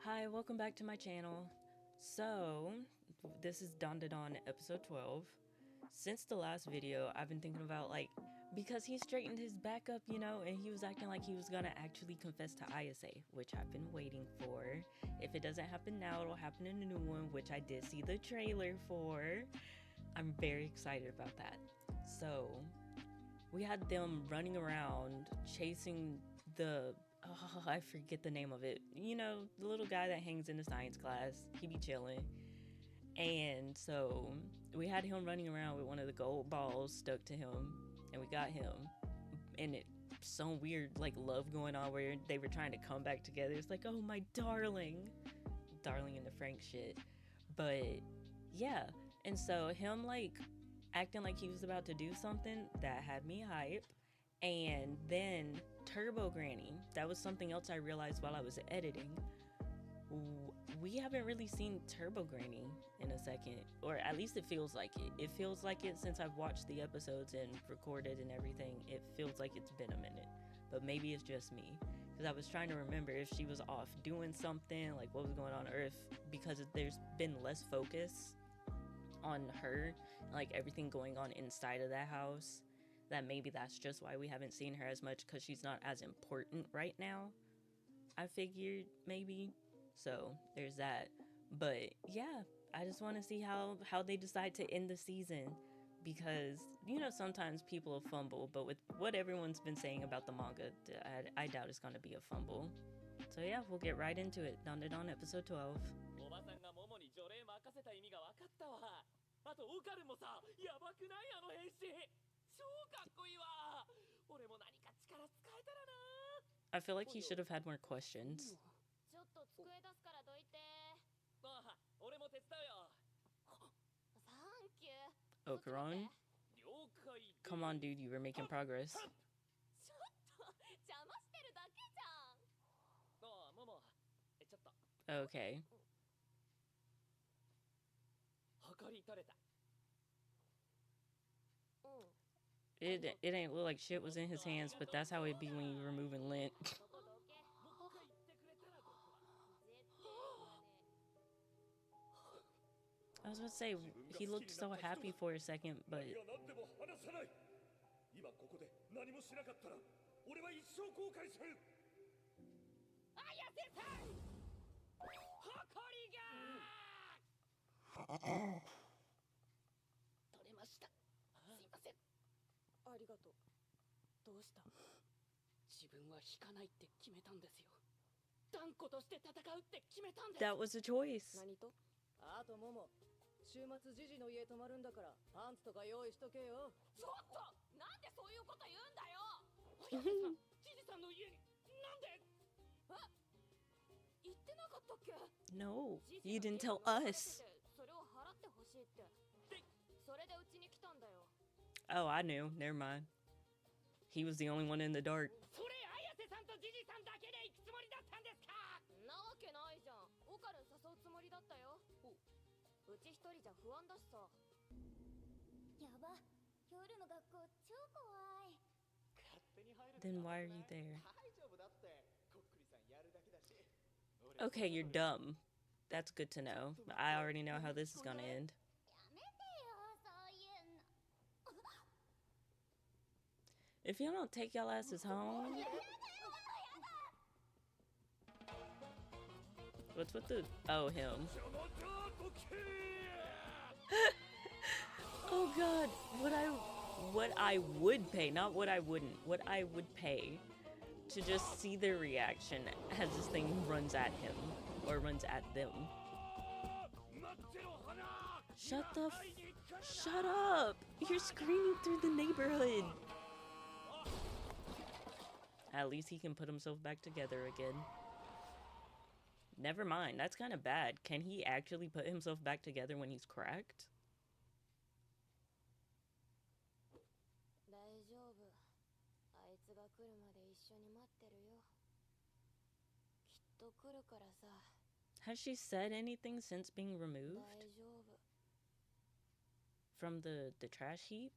Hi, welcome back to my channel. So, this is DANDADAN episode 12. Since the last video, I've been thinking about because he straightened his back up, and he was acting like he was gonna actually confess to Ayase, which I've been waiting for. If it doesn't happen now, it'll happen in a new one, which I did see the trailer for. I'm very excited about that. So, we had them running around chasing I forget the name of it. The little guy that hangs in the science class. He be chilling. And so we had him running around with one of the gold balls stuck to him, and we got him. And it some weird love going on where they were trying to come back together. It's like, oh my darling in the Frank shit. But yeah, and so him acting like he was about to do something that had me hype. And then Turbo Granny, that was something else I realized while I was editing. We haven't really seen Turbo Granny in a second, or at least it feels like it. It feels like it since I've watched the episodes and recorded and everything. It feels like it's been a minute, but maybe it's just me, because I was trying to remember if she was off doing something, what was going on, or if because there's been less focus on her, everything going on inside of that house, that maybe that's just why we haven't seen her as much, because she's not as important right now, I figured maybe. So there's that. But yeah, I just want to see how they decide to end the season, because sometimes people fumble, but with what everyone's been saying about the manga, I doubt it's going to be a fumble. So yeah, we'll get right into it. DANDADAN episode 12. おばさんがモモに除霊任せた意味が分かったわ。あとオカルもさ、やばくないあの変身。超かっこいいわ。俺も何か力使えたらな。I feel like he should have had more questions. ちょっと机出すからどいて。ああ、俺も手伝うよ。サンキュー。 Okaran? 了解。Come on, dude, you were making progress. ちょっと邪魔してるだけじゃん。ああ、モモ。ちょっと。Okay. 測り取れた。It ain't look like shit was in his hands, but that's how it be when you're removing lint. I was about to say, he looked so happy for a second, but... 今ここで何もしなかったら俺は一生後悔する。綾瀬さん、誇りが取れました。すいません。ありがとう。どうした？自分は引かないって決めたんですよ。断固として戦うって決めたんです。 That was a choice. 何と？あとモモ、週末ジジの家泊まるんだからパンツとか用意しとけよ。ちょっとなんでそういうこと言うんだよ。綾瀬さん、ジジさんの家になんで？言ってなかったっけ？ No, you didn't tell us. それを払ってほしいって。それでうちに来たんだよ。 Oh, I knew. Never mind. He was the only one in the dark. それ綾瀬さんとジジさんだけで行くつもりだったんですか？なわけないじゃん。オカルン誘うつもりだったよ。うち一人じゃ不安だしさ。やば、夜の学校超怖い。 Then why are you there? Okay, you're dumb. That's good to know. I already know how this is gonna end. If you don't take y'all asses home... What's with the... Oh, him. Oh god, what I would pay, not what I wouldn't, what I would pay to just see their reaction as this thing runs at him, or runs at them. Shut up! You're screaming through the neighborhood! At least he can put himself back together again. Never mind, that's kind of bad. Can he actually put himself back together when he's cracked? 大丈夫。あいつが来るまで一緒に待ってるよ。きっと来るからさ。 Has she said anything since being removed? 大丈夫。 From the trash heap?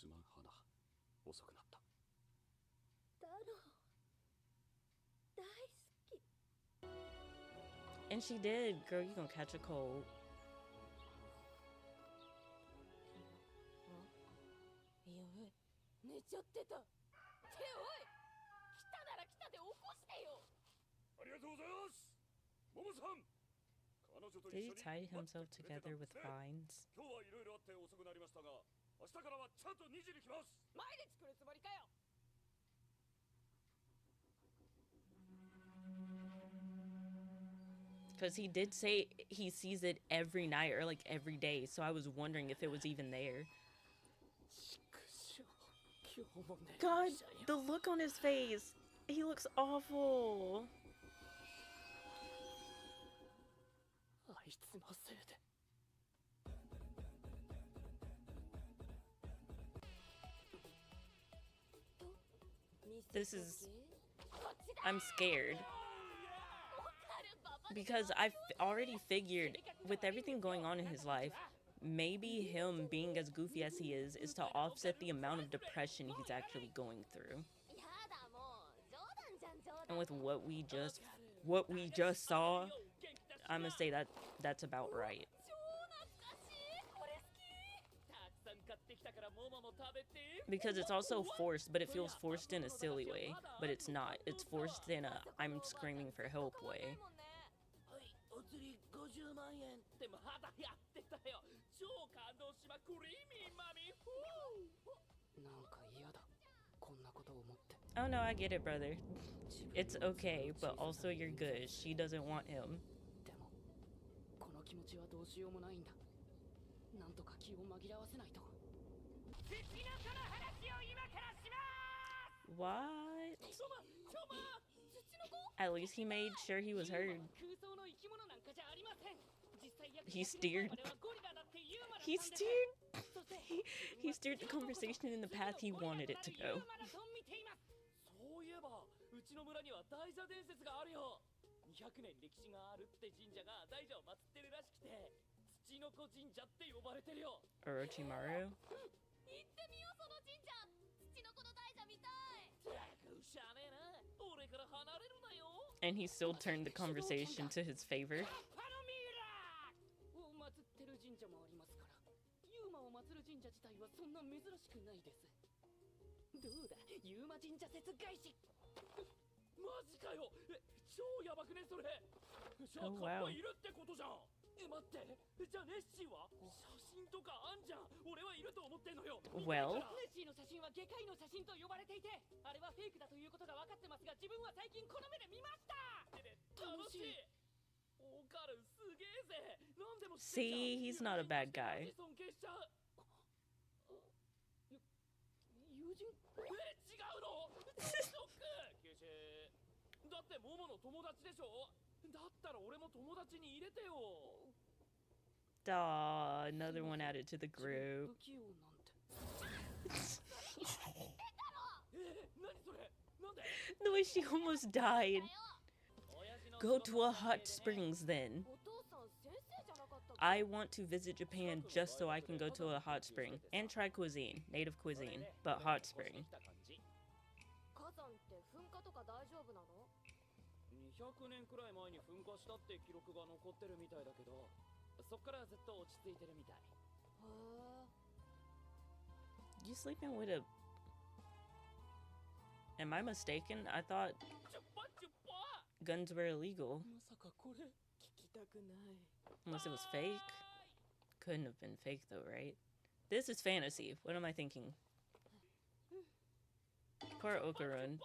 すまん花、遅くなった。だろ大好き。 And she did. Girl, you gonna catch a cold. やべ、寝ちゃってた。っておい、来たなら来たで起こしてよ。ありがとうございます。モモさん。Did he tie himself together with vines? 今日はいろいろあって遅くなりましたが、明日からはちゃんと2時に来ます。毎日来るつもりかよ。Because he did say he sees it every night or like every day, so I was wondering if it was even there. God, the look on his face. He looks awful. あいつのせいで。 This is... I'm scared. Because I already figured, with everything going on in his life, maybe him being as goofy as he is to offset the amount of depression he's actually going through. And with what we just saw, I'm gonna say that that's about right. Because it's also forced, but it feels forced in a silly way. But it's not. It's forced in a I'm screaming for help way. お釣り50万円ってまだやってたよ。超感動しまクリーミーマミー。なんか嫌だ。こんなことを思って。 Oh no, I get it, brother. It's okay, but also you're good. She doesn't want him. でもこの気持ちはどうしようもないんだ。なんとか気を紛らわせないと。 What? At least he made sure he was heard. He steered. He steered. He steered the conversation in the path he wanted it to go. そういえばうちの村には大蛇伝説があるよ。200年歴史があるって神社が大蛇を祀ってるらしくて、土の子神社って呼ばれてるよ。 Orochimaru. 行ってみようその神社。土の子の大蛇見たい。 And he still turned the conversation to his favor. を祀ってる神社もありますから、ユーマを祀る神社自体はそんな珍しくないです。どうだ、ユーマ神社説返し。マジかよ。超ヤバくねそれ。じゃあカッパいるってことじゃん。待って、じゃあネッシーは写真とかあんじゃん。俺はいると思ってんのよ。 Well, ネッシーの写真は外科医の写真と呼ばれていて、あれはフェイクだということが分かってますが、自分は最近この目で見ました。楽しい。オカルすげえぜ。なんでも see, he's not a bad guy. 尊敬しちゃう。友人？違うの？ショック。九州。だってモモの友達でしょ。だったら俺も友達に入れてよ。 Duh, another one added to the group. 不器用なんて。何それ？なんで？ The way she almost died. Go to a hot springs then. お父さん先生じゃなかったっけ。 I want to visit Japan just so I can go to a hot spring and try cuisine, native cuisine, but hot spring. 火山って噴火とか大丈夫なの？200年くらい前に噴火したって記録が残ってるみたいだけど、そっからずっと落ち着いてるみたい。へえ。 You sleeping with a... Am I mistaken? I thought guns were illegal. まさかこれ聞きたくない。 Unless it was fake. Couldn't have been fake though, right? This is fantasy. What am I thinking? Poor Okarun.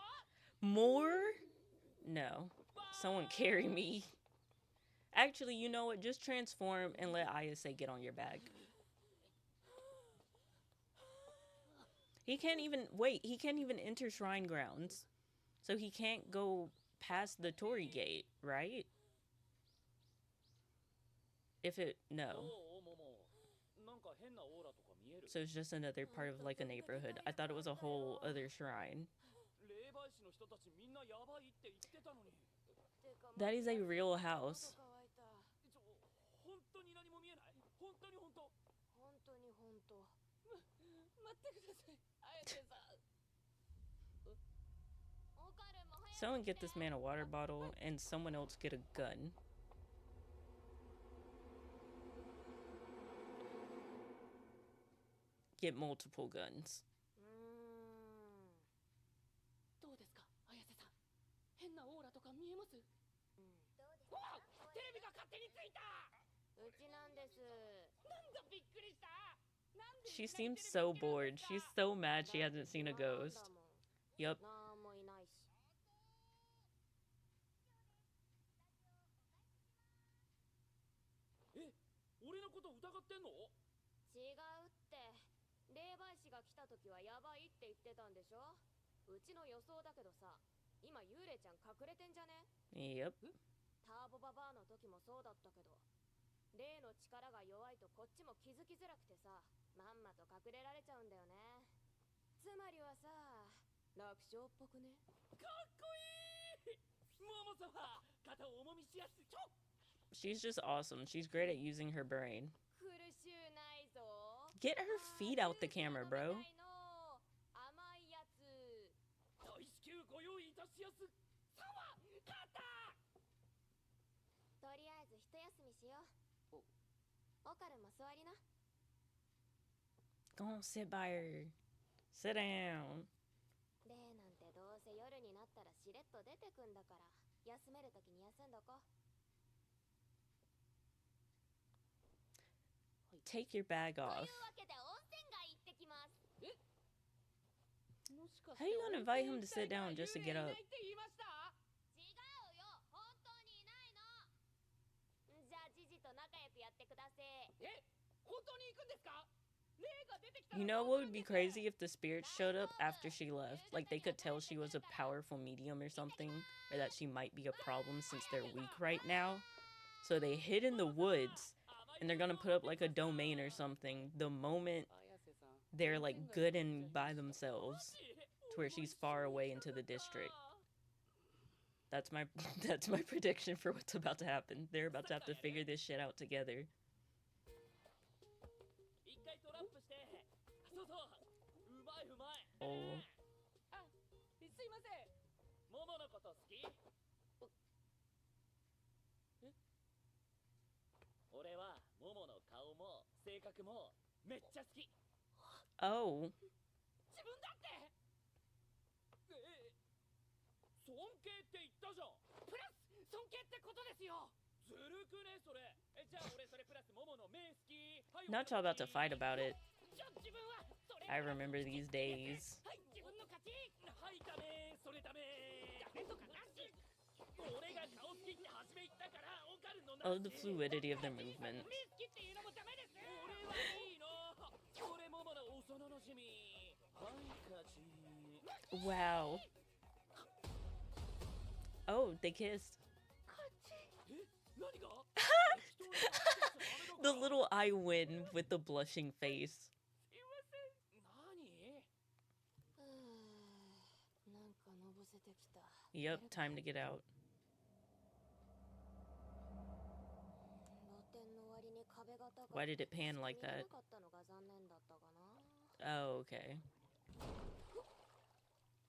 More? No. Someone carry me. Actually, you know what? Just transform and let Ayase get on your back. He can't even... Wait, he can't even enter Shrine Grounds. So he can't go past the Torii Gate, right? If it... No. So it's just another part of, like, a neighborhood. I thought it was a whole other shrine. That is a real house. 本当に本当。待ってください、綾瀬さん。 Someone get this man a water bottle and someone else get a gun. Get multiple guns. どうですか、綾瀬さん。変なオーラとか見えます？どうですわか？あ、テレビが勝手についた。うちなんです。なんだ、びっくりした。なんで She seems so bored. She's so mad she hasn't seen a ghost. Yup. なんもいないし。え、俺のこと疑ってんの？違うって。霊媒師が来た時はやばいって言ってたんでしょ。うちの予想だけどさ、今幽霊ちゃん隠れてんじゃね？ Yep. ターボババアの時もそうだったけど、霊の力が弱いとこっちも気づきづらくてさ、まんまと隠れられちゃうんだよね。つまりはさ、楽勝っぽくね？かっこいい。モモ様、肩を重みしやすい。She's just awesome. She's great at using her brain. 苦しゅうないぞ。 Get her feet out the camera, bro. 甘いやつ。大至急ご用意いたしやす。さわ、肩。とりあえず一休みしよう。オカルも座りな。 Go on, sit by her. Sit down. 霊なんてどうせ夜になったらしれっと出てくんだから、休めるときに休んどこ。 Take your bag という off. わけで温泉街行ってきます。もしか How you gonna invite him to sit down just to get up? 違うよ、本当にいないの。じゃあジジと仲良くやってください。え、本当に行くんですか？霊が出てきたら You know what would be crazy if the spirits showed up after she left? Like they could tell she was a powerful medium or something, or that she might be a problem since they're weak right now. So they hid in the woods and they're gonna put up like a domain or something the moment 綾瀬さん。 they're like good and by themselves to where she's far away into the district. That's my that's my prediction for what's about to happen. They're about to have to figure this shit out together. 一回トラップして。そうそう。うまいうまい。 Oh. あ、すいません。モモのこと好き？え？俺はモモの顔も性格もめっちゃ好き。 Oh. 自分だって。尊敬って言ったじゃん。プラス尊敬ってことですよ。ずるくねそれ。じゃあ俺それプラスモモの目好き。はい。 Not y'all about to fight about it. 自分はそれ。 I remember these days. はい自分の勝ち。はいダメそれダメ。ダメとかなし。俺が顔好きって初め言ったからオカルのなし。 Oh, the fluidity of their movement. 目好きっていうのもダメです。俺はいいの。俺モモの幼馴染。はい勝ち。 Wow. Oh, they kissed. The little eye win with the blushing face. なんかのぼせてきた。 Yep, time to get out. 露天の割に壁が高く Why did it pan like 見え that? なかったのが残念だったかな。 Oh, okay.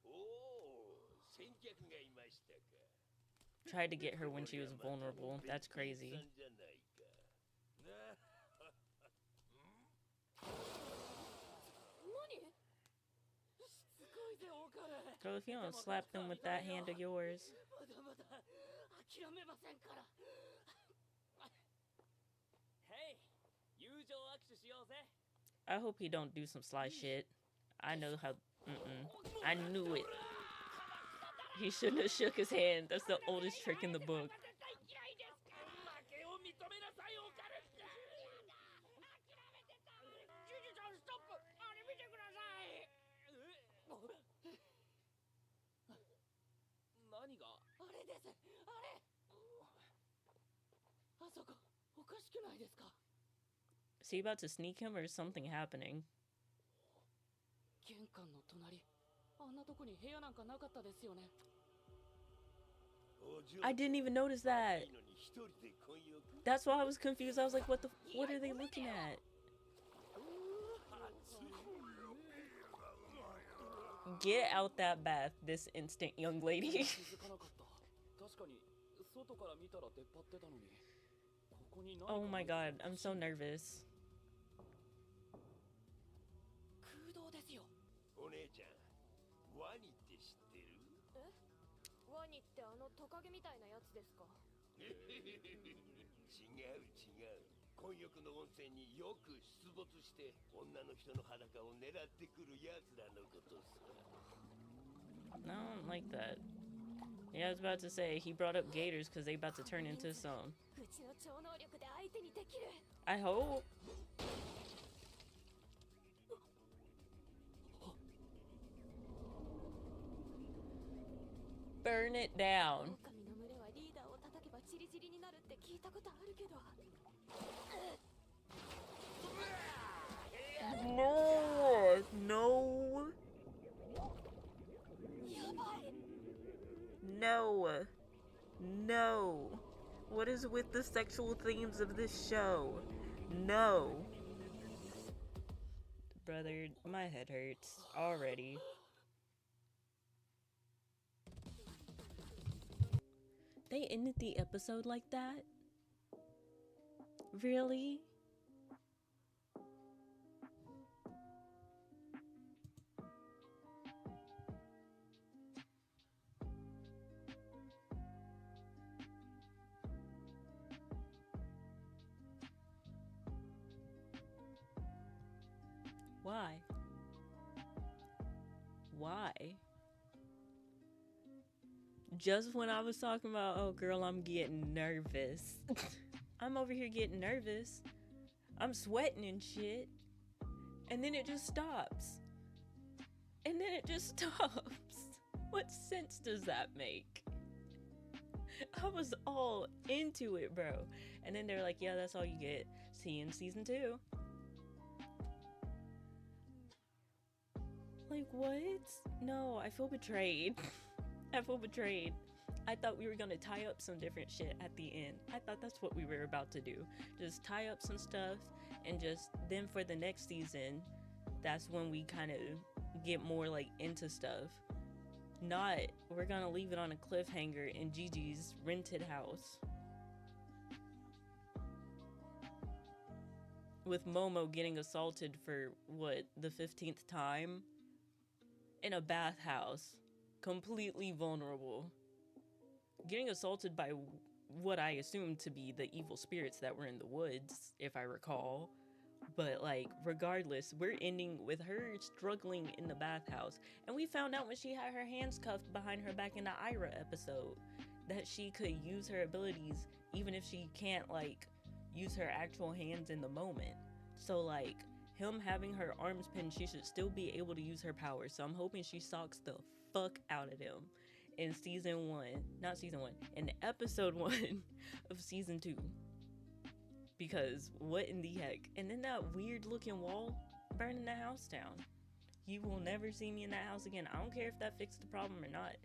おお、先客がいましたか。 Tried to get her when she was vulnerable. That's crazy. さんじゃないか。な何？しつこいぜオカル。 Girl, if you don't slap them with that hand of yours. まだまだ諦めませんから。ヘイ、友情握手しようぜ。 I hope he don't do some sly shit. I know how. I knew it. He shouldn't have shook his hand. That's the oldest trick in the book. 負けを認めなさいオカル。諦めてた。ジュジュちゃんストップ。あれ見てください。何が？あれです。あれ。あそこおかしくないですか？ Is he about to sneak him or is something happening? 玄関の隣。あんなとこに部屋なんかなかったですよね。 I didn't even notice that. That's why I was confused. I was like, what are they looking at? Get out that bath this instant, young lady. 気づかなかった。確かに外から見たら出っ張ってたのに。ここに何か Oh my god, I'm so nervous. 空洞ですよ。お姉ちゃん、ワニって知ってる？ワニってトカゲみたいなやつですか？違う違う。混浴の温泉によく出没して女の人の裸を狙ってくるやつらのことさ。I don't like that. Yeah, I was about to say, he brought up gators because they about to turn into some. うちの超能力で相手にできる。 I hope. Burn it down. 狼の群れはリーダーを叩けばチリチリになるって聞いたことあるけど。 No. やばい。 No. No. What is with the sexual themes of this show? No. Brother, my head hurts already. They ended the episode like that? Really? Why? Why? Just when I was talking about, oh girl, I'm getting nervous. I'm over here getting nervous. I'm sweating and shit. And then it just stops. And then it just stops. What sense does that make? I was all into it, bro. And then they're like, yeah, that's all you get. See you in season 2. Like, what? No, I feel betrayed. I feel betrayed. I thought we were gonna tie up some different shit at the end. I thought that's what we were about to do. Just tie up some stuff and just then for the next season, that's when we kind of get more like into stuff. Not, we're gonna leave it on a cliffhanger in Gigi's rented house. With Momo getting assaulted for, what, the 15th time? In a bathhouse. Completely vulnerable. Getting assaulted by what I assumed to be the evil spirits that were in the woods, if I recall. But, like, regardless, we're ending with her struggling in the bathhouse. And we found out when she had her hands cuffed behind her back in the Ira episode that she could use her abilities even if she can't, like, use her actual hands in the moment. So, like, him having her arms pinned, she should still be able to use her powers. So I'm hoping she socks the fuck out of him in season 1. Not season 1. In episode 1 of season 2. Because what in the heck? And then that weird looking wall burning the house down. You will never see me in that house again. I don't care if that fixed the problem or not.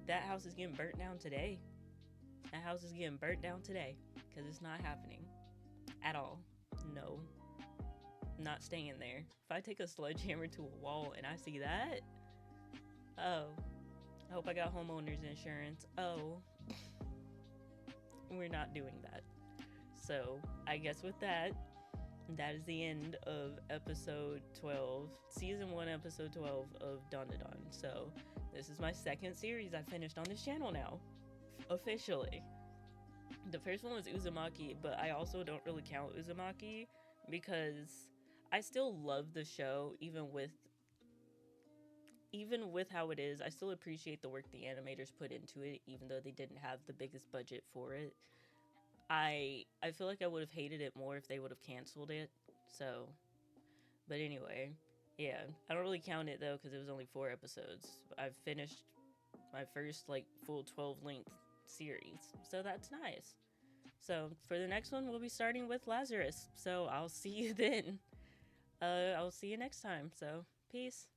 That house is getting burnt down today. That house is getting burnt down today. Because it's not happening. At all. No. Not staying there. If I take a sledgehammer to a wall and I see that, oh, I hope I got homeowners insurance. Oh, we're not doing that. So I guess with that, that is the end of episode 12, season 1, episode 12 of DANDADAN. So this is my second series I finished on this channel now, officially. The first one was Uzumaki, but I also don't really count Uzumaki because I still love the show, even with how it is. I still appreciate the work the animators put into it, even though they didn't have the biggest budget for it. I feel like I would have hated it more if they would have canceled it. So, but anyway, yeah, I don't really count it though because it was only 4 episodes. I've finished my first like full 12-length series, so that's nice. So for the next one, we'll be starting with Lazarus. So I'll see you then. I'll see you next time. So peace.